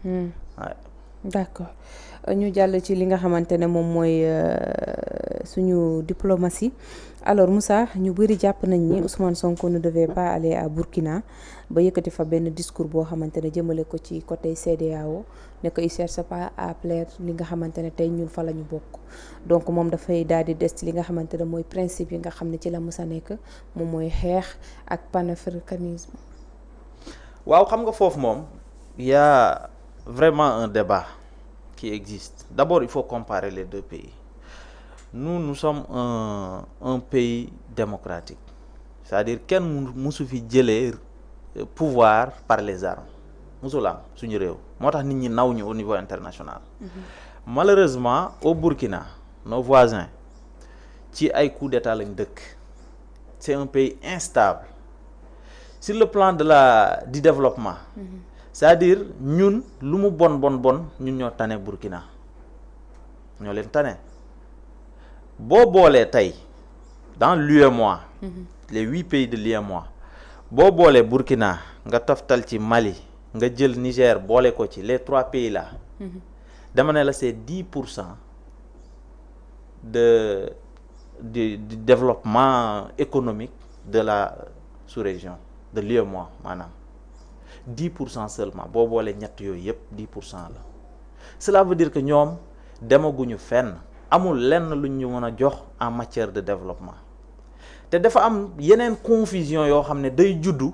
Ouais. d'accord ñu jàll ci li nga xamante ne moom mooy suñu diplomatie alors Moussa ñu bëri jàpp nañ ni Ousmane Sonko ne devait pas aller à Burkina ba yëkkati fa benn discours boo xamante ne jëmale ko ci côté CEDEAO ne ko il cherche pas à plaire li nga xamante ne tey ñun fa la ñu bokk donc moom dafay daal di des ci li nga xamante ne mooy principe yi nga xam ne ci la Moussa nekk moom mooy xeex ak panafricanisme. waaw xam nga foofu moom y a vraiment un débat qui existe. D'abord, il faut comparer les deux pays. Nous sommes un pays démocratique. C'est-à-dire qu'un musufi jëlee pouvoir par les armes. Musulam suñu réew. Motax nit ñi naw ñu au niveau international. Malheureusement, au Burkina, nos voisins ci ay coup d'état lañ dëkk. C'est un pays instable. Sur le plan du développement, c'est-à-dire ñun lu mu bon ñun ñoo tane Burkina ñoo leen tane boo boolee tey dans l'UEMOA les 8 pays de l'UEMOA boo boolee Burkina nga toftal ci Mali nga jël Niger boole ko ci les 3 pays là dama ne la c'est 10% du développement économique de la sous-région de l'UEMOA maanaam 10% seulement boo boolee ñett yooyu yëpp 10% la cela veut dire que ñoom demaguñu fenn amul lenn luñ ñu mën a jox en matière de développement te dafa am yeneen confusion yoo xam ne day juddu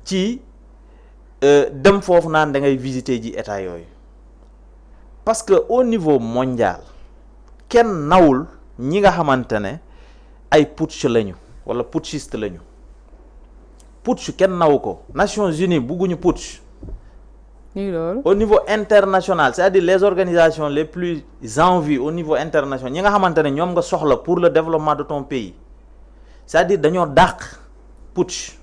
ci dem foofu naan da ngay visiter ji état yooyu parce que au niveau mondial kenn nawul ñi nga xamante ne ay putsch lañu wala putschiste lañu putsch kenn naw ko Nations Unies bugguñu putsch au niveau international c'est-à-dire les organisations les plus en vue au niveau international ñi nga xamante ne ñoom nga soxla pour le développement de ton pays c'est-à-dire dañoo dàq putsch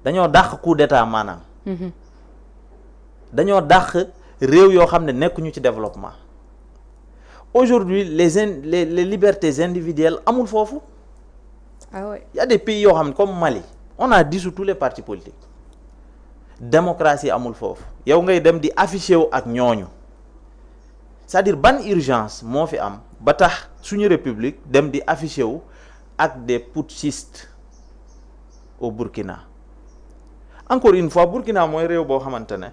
dañoo dàq coup d'état maanaam dañoo dàq réew yoo xam ne nekkuñu ci développement aujourd'hui les libertés individuelles amul foofu. Ah ouais. Il y a des pays yoo xam ne comme Mali on a dissous tous les partis politiques démocratie amul foofu yow ngay dem di affiché wu ak ñooñu c'est-à-dire ban urgence moo fi am ba tax suñu république dem di affiché wu ak des putschistes au Burkina encore une fois Burkina mooy réew boo xamante ne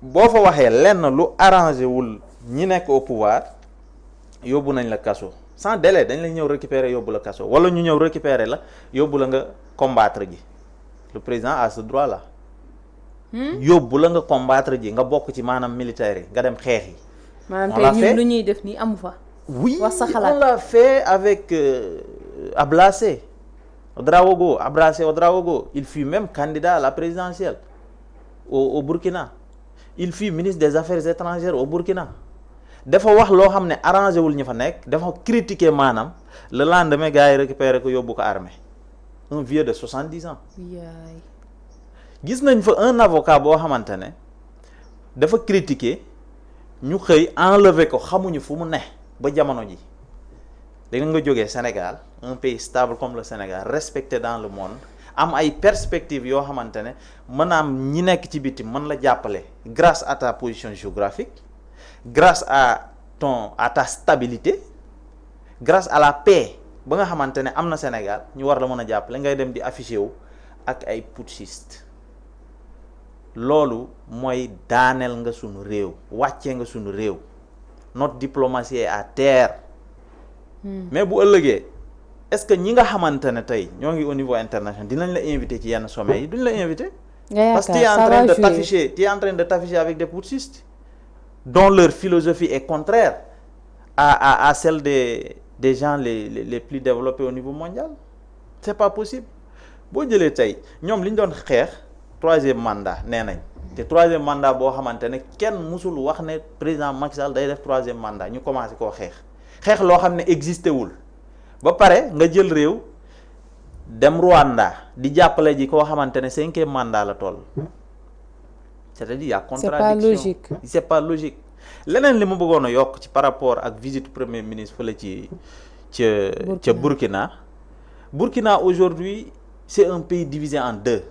boo fa waxee lenn lu arrangé wul ñi nekk au pouvoir yóbbu nañ la kaso sans délai dañ la ñëw récupérer yóbbu la kaso wala ñu ñëw récupérer la yóbbu la nga combattre ji le président a ce droit là yóbbu la nga combattre ji nga bokk ci maanaam militaire yi nga dem xeex yi. maanaam tey ñun lu ñuy def nii amu fa. oui wax sa xalaat on l'a fait avec Ablacé Ouedraogo il fut même candidat à la présidentielle au Burkina il fut ministre des affaires étrangères au Burkina dafa wax loo xam ne arrangé wul ñu fa nekk dafa critiquer maanaam le lendemain gars yi récupéré ko yóbbu ko armée un vieux de 70 ans. gis nañ fa un avocat boo xamante ne dafa critiquer ñu xëy enlever ko xamuñu fu mu ne ba jamono ji da nga jógee Sénégal un pays stable comme le Sénégal respecté dans le monde am ay perspectives yoo xamante ne mën a am ñi nekk ci biti mën la jàppale grâce à ta position géographique grâce à ta stabilité grâce à la paix ba nga xamante ne am na Sénégal ñu war la mën a jàppale ngay dem di affiché wu ak ay putschistes loolu mooy daaneel nga sunu réew wàccee nga sunu réew notre diplomatie est à terre. mais bu ëllëgee est-ce que ñi nga xamante ne tey ñoo ngi au niveau international dinañ la invité ci yenn sommet yi duñ la invité. parce que tu es en train de t'afficher avec des putschistes dont leur philosophie est contraire à celle des gens les plus développés au niveau mondial. C'est pas possible boo jëlee tey ñoom li ñu doon xeex 3e mandat nee nañ te 3e mandat boo xamante ne kenn musul wax ne président Macky Sall day def 3e mandat ñu commencé koo xeex loo xam ne existé wul ba pare nga jël réew dem Rwanda di jàppale ji koo xamante ne 5e mandat la toll c'est-à-dire y a contradiction c'est pas logique leneen li ma bëggoon a yokk ci par rapport ak visite premier ministre fële ca Burkina aujourd'hui c'est un pays divisé en deux.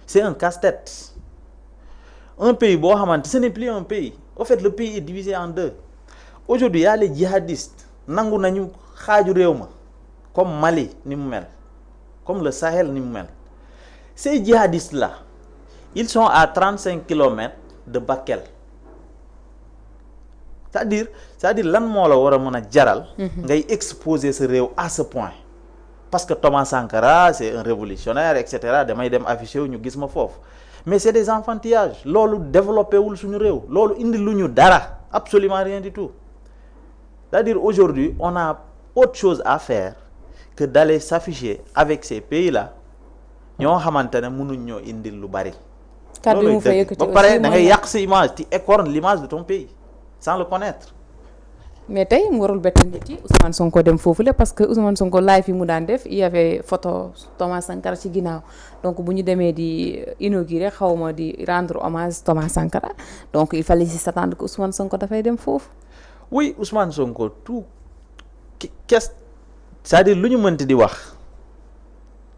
C'est un casse-tête un pays boo xamante ce n'est plus un pays au fait le pays est divisé en deux aujourd'hui y a les djihadistes nangu nañu xaaju réew ma comme Mali ni mu mel comme le Sahel ni mu mel ces djihadistes là ils sont à 35 kilomètres de Bakel c'est-à-dire lan moo la war a mën a jaral ngay exposer sa réew à ce point parce que Thomas Sankara c'est un révolutionnaire et cetera damay dem affiché wu ñu gis ma foofu mais c'est des enfantillages loolu développé wul suñu réew loolu indi lu ñu dara absolument rien du tout c'est-à-dire aujourd'hui on a autre chose à faire que d'aller s'afficher avec ces pays-là ñoo xamante ne mënuñ ñoo indil lu bari. kàddu mu fa yëkkati ba pare da ngay yàq sa image ci écorne l'image de ton pays sans le connaître. mais tey mu warul bett nit yi Ousmane Sonko dem foofu la parce que Ousmane Sonko live yi mu daan def il y avait photo Thomas Sankara ci ginnaaw donc bu ñu demee di inaugurer xawma di rendre hommage Thomas Sankara donc il fallait s'attendre que Ousmane Sonko dafay dem foofu. oui Ousmane Sonko tout qu'est-ce c'est-à-dire lu ñu mënti di wax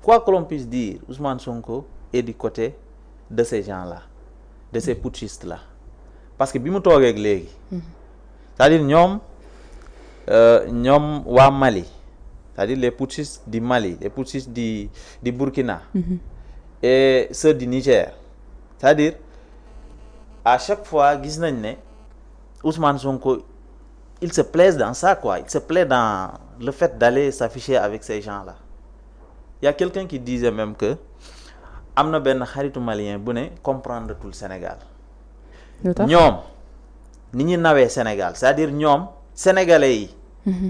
quoi que l'on puisse dire Ousmane Sonko est du côté de ces gens-là de ces putschistes là parce que bi mu toogee ak léegi c'est-à-dire ñoom waa Mali c'est-à-dire les putschistes du Mali les putschistes du Burkina et ceux du Niger c'est-à-dire à chaque fois gis nañ ne Ousmane Sonko il se plaise dans ça quoi il se plaît dans le fait d'aller s'afficher avec ces gens-là il y a quelqu'un qui disait même que am na benn xaritu malien bu ne comprendre tout le Sénégal ñoom ni ñu nawee Sénégal c'est-à-dire ñoom sénégalais yi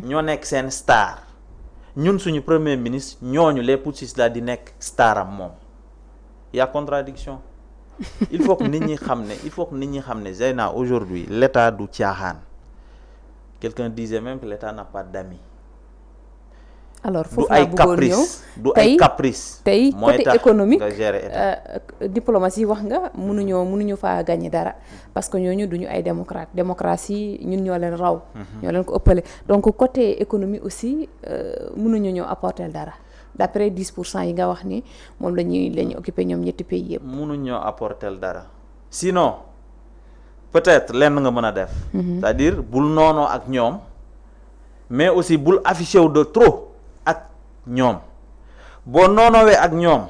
ñoo nekk seen star ñun suñu premier ministre ñooñu les putschistes la di nekk star am moom y a contradiction il faut que nit ñi xam ne Zeyna aujourd'hui l'état du caaxaan quelqu'un disait même que l'état n'a pas d'amis alors foofu laa bëggoon ñëw du ay caprice tey côté économique nga gérer état diplomatie wax nga mënuñu faa gagner dara parce que ñooñu duñu ay démocratie ñun ñoo leen raw ñoo leen ko ëppale donc côté économie aussi mënuñu ñoo apporter dara d'après 10% yi nga wax ni moom lañuy occuper ñoom ñetti pays yëpp mënuñ ñoo apporter dara sinon peut-être lenn nga mën a def c'est-à-dire bul noonoo ak ñoom mais aussi bul affiché wu de trop ak ñoom boo noonoowee ak ñoom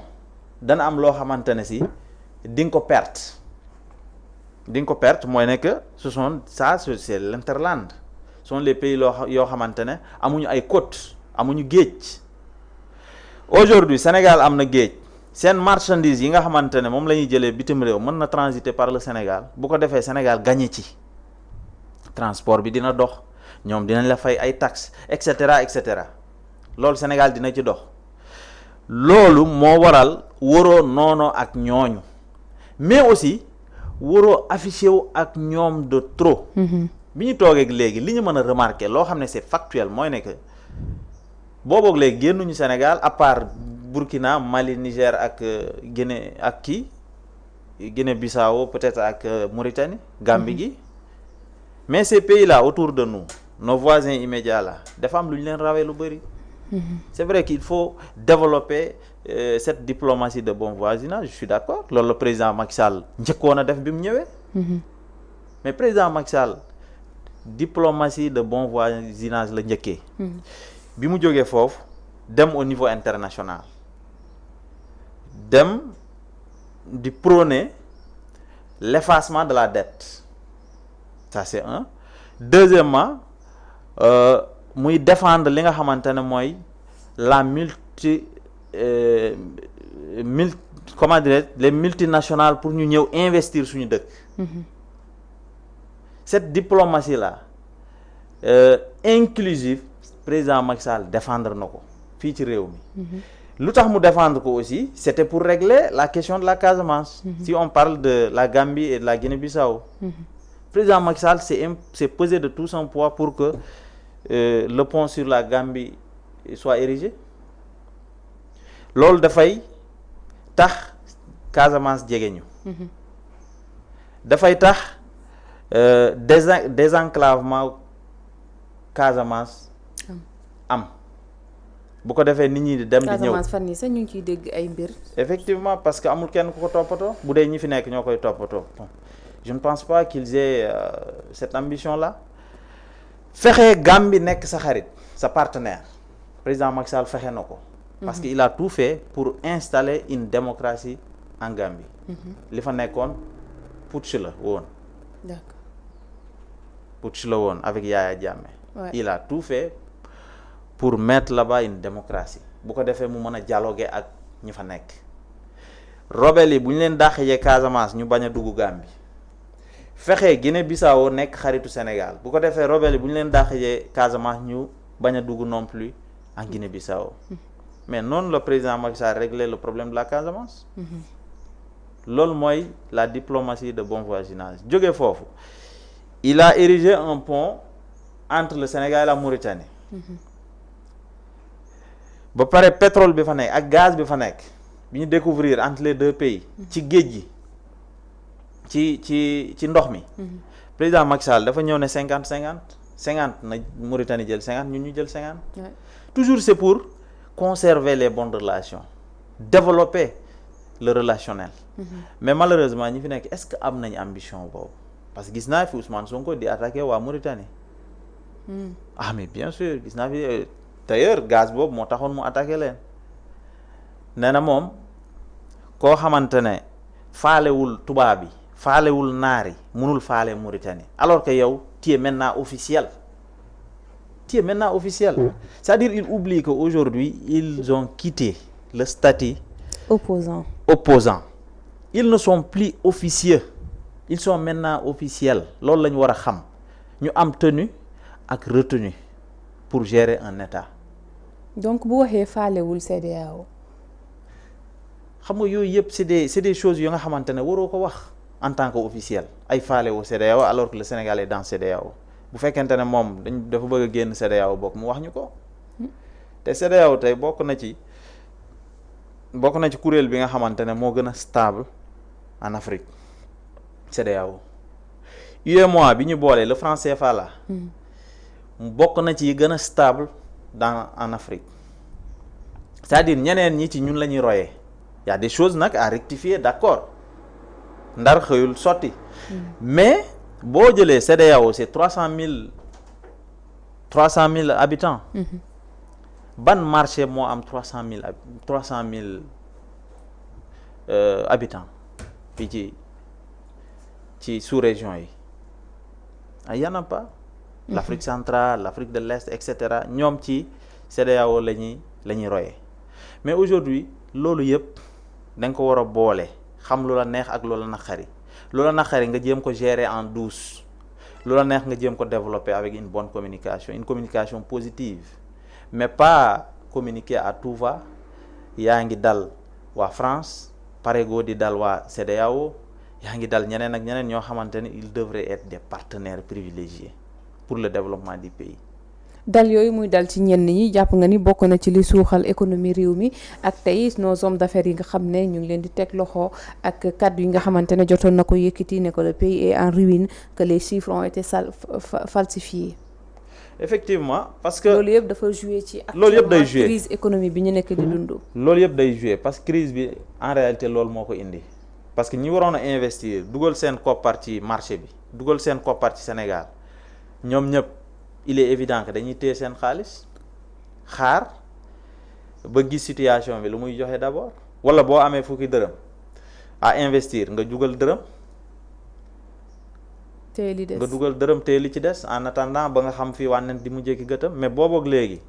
dana am loo xamante ne si di nga ko perte mooy ne que c'est l'interland ce sont les pays yoo xamante ne amuñu ay côtes amuñu géej aujourd'hui Sénégal am na géej seen marchandise yi nga xamante ne moom la ñuy jëlee bitim réew mën na transiter par le Sénégal bu ko defee Sénégal gagné ci transport bi dina dox ñoom dinañ la fay ay taxes et cetera loolu Sénégal dina ci dox loolu moo waral waroo noonoo ak ñooñu mais aussi waroo affiché wu ak ñoom de trop. bi ñu toogee léegi li ñu mën a remarquer loo xam ne c'est factuel mooy ne que booboog léegi génnuñu Sénégal à part Burkina Mali Niger ak Guinée ak Guinée-Bissau peut-être ak Mauritanie Gambie gi mais ces pays-là autour de nous nos voisins immédiats là dafa am lu ñu leen rawee lu bari. C'est vrai qu'il faut développer cette diplomatie de bon voisinage je suis d'accord loolu le président Macky Sall njëkkoon a def bi mu ñëwee mais président Macky Sall diplomatie de bon voisinage la njëkkee bi mu jógee foofu dem au niveau international dem di prôner l'effacement de la dette ça c'est un deuxièmement muy défendre li nga xamante ne mooy la comment dirais les multinationales pour ñu ñëw investir suñu dëkk cette diplomatie là inclusive président Macky Sall défendre na ko fii ci réew mi lu tax mu défendre ko aussi c'était pour régler la question de la Casamance si on parle de la Gambie et de la Guinée-Bissau président Macky Sall s'est pesé de tout son poids pour que le pont sur la Gambie soit érigé loolu dafay tax Casamance jege ñu dafay tax désenclavement Casamance am bu ko defee nit ñi di dem di ñëw Casamance fan yi sax ñu ngi ciy dégg ay mbir. effectivement parce que amul kenn ku ko toppatoo bu dee ñi fi nekk ñoo koy toppatoo je ne pense pas qu'ils aient cette ambition là fexe Gambie nekk sa xarit sa partenaire président Macky Sall fexe na ko parce que il a tout fait pour installer une démocratie en Gambie li fa nekkoon putsch la woon d'accord putsch la woon avec Yaya Jammeh ouais. Il a tout fait pour mettre là-bas une démocratie bu ko defee mu mën a dialoguer ak ñi fa nekk rebelle yi bu ñu leen dàqee Casamance ñu bañ a dugg Gambie fexe Guinée-Bissau nekk xaritu Sénégal bu ko defee rebelle yi bu ñu leen dàqee Casamance ñu bañ a dugg non plus en Guinée-Bissau mais noonu le président Macky Sall réglé le problème de la Casamance loolu mooy la diplomatie de bon voisinage jóge foofu il a érigé un pont entre le Sénégal et la Mauritanie ba pare pétrole bi fa nekk ak gaz bi fa nekk bi ñu découvrir entre les deux pays ci géej gi ci ndox mi président Macky Sall dafa ñëw ne 50 na Mauritanie jël 50 ñun ñu jël 50 ouais. Toujours c'est pour conserver les bonnes relations développer le relationnel mais malheureusement ñi fi nekk est-ce que am nañ ambition boobu parce que gis naa fi Ousmane Sonko di attaquer waa Mauritanie ah mais bien sûr gis naa fi d'ailleurs gaz boobu moo taxoon mu attaqué leen nee na moom koo xamante ne faalewul tubaab bi faalewul naari mënul faale Mauritanie alors que yow tu es maintenant officiel c'est-à-dire ils oublient qu'aujourd'hui ils ont quitté le statut opposant ils ne sont plus officieux ils sont maintenant officiels loolu la ñu war a xam ñu am tenue ak retenue pour gérer un état donc bu waxee faalewul CEDEAO xam nga yooyu yëpp c'est des choses yu nga xamante ne waroo ko wax en tant que officiel ay faalewu CEDEAO alors que le Sénégal est dans CEDEAO bu fekkente ne moom dafa bëgg a génn CEDEAO bokk mu wax ñu ko te CEDEAO tey bokk na ci kuréel bi nga xamante ne moo gën a stable en Afrique CEDEAO UEMOA bi ñu boolee le franc CFA la bokk na ci yi gën a stable en Afrique c'est-à-dire ñeneen ñi ci ñun la ñuy royee y a des choses nag à rectifier d'accord ndar xëyul sotti mais boo jëlee CEDEAO c'est 300 000 habitants ban marché moo am 300 000 habitants fii ci sous-région yi y en a pas l'Afrique centrale l'Afrique de l'Est etc ñoom ci CEDEAO la ñuy royee mais aujourd'hui loolu yëpp da nga ko war a boole xam lu la neex ak lu la naqari nga jéem ko gérer en douce lu la neex nga jéem ko développer avec une bonne communication une communication positive mais pas communiquer à tout va yaa ngi dal waa France paregoo di dal waa CEDEAO yaa ngi dal ñeneen ak ñeneen ñoo xamante ne ils devraient être des partenaires privilégiés pour le développement du pays. dal yooyu muy dal ci ñenn ñi jàpp nga ni bokk na ci li suuxal économie réew mi ak tey nos hommes d'affaires yi nga xam ne ñu ngi leen di teg loxo ak kàddu yi nga xamante ne jotoon na ko yëkkati ne ko le pays est en ruine que les chiffres ont été falsifiés. effectivement parce que loolu yëpp dafa jouer ci loolu yëpp day jouer crise économique bi ñu nekk di dund. loolu yëpp day jouer parce que crise bi en réalité loolu moo ko indi parce que ñi waroon a investir dugal seen koppar ci marché bi dugal seen koppar ci Sénégal ñoom ñëpp il est évident que dañuy téye seen xaalis xaar ba gis situation bi lu muy joxe d'abord wala boo amee fukki dërëm à investir nga dugal dërëm téye li des nga dugal dërëm téye li ci des en attendant ba nga xam fii wànnent di mujjee ki gëtam mais booboog léegi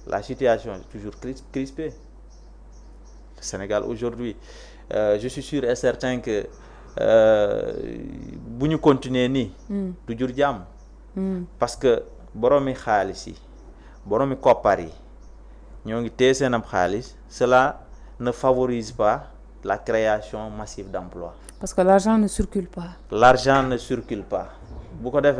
la situation est toujours crispée le Sénégal aujourd'hui je suis sûr et certain que bu ñu continuer nii du jur jàmm parce que boroomi xaalis yi boroomi koppar yi ñoo ngi téye seen am xaalis cela ne favorise pas la création massive d'emplois parce que l'argent ne circule pas bu ko defee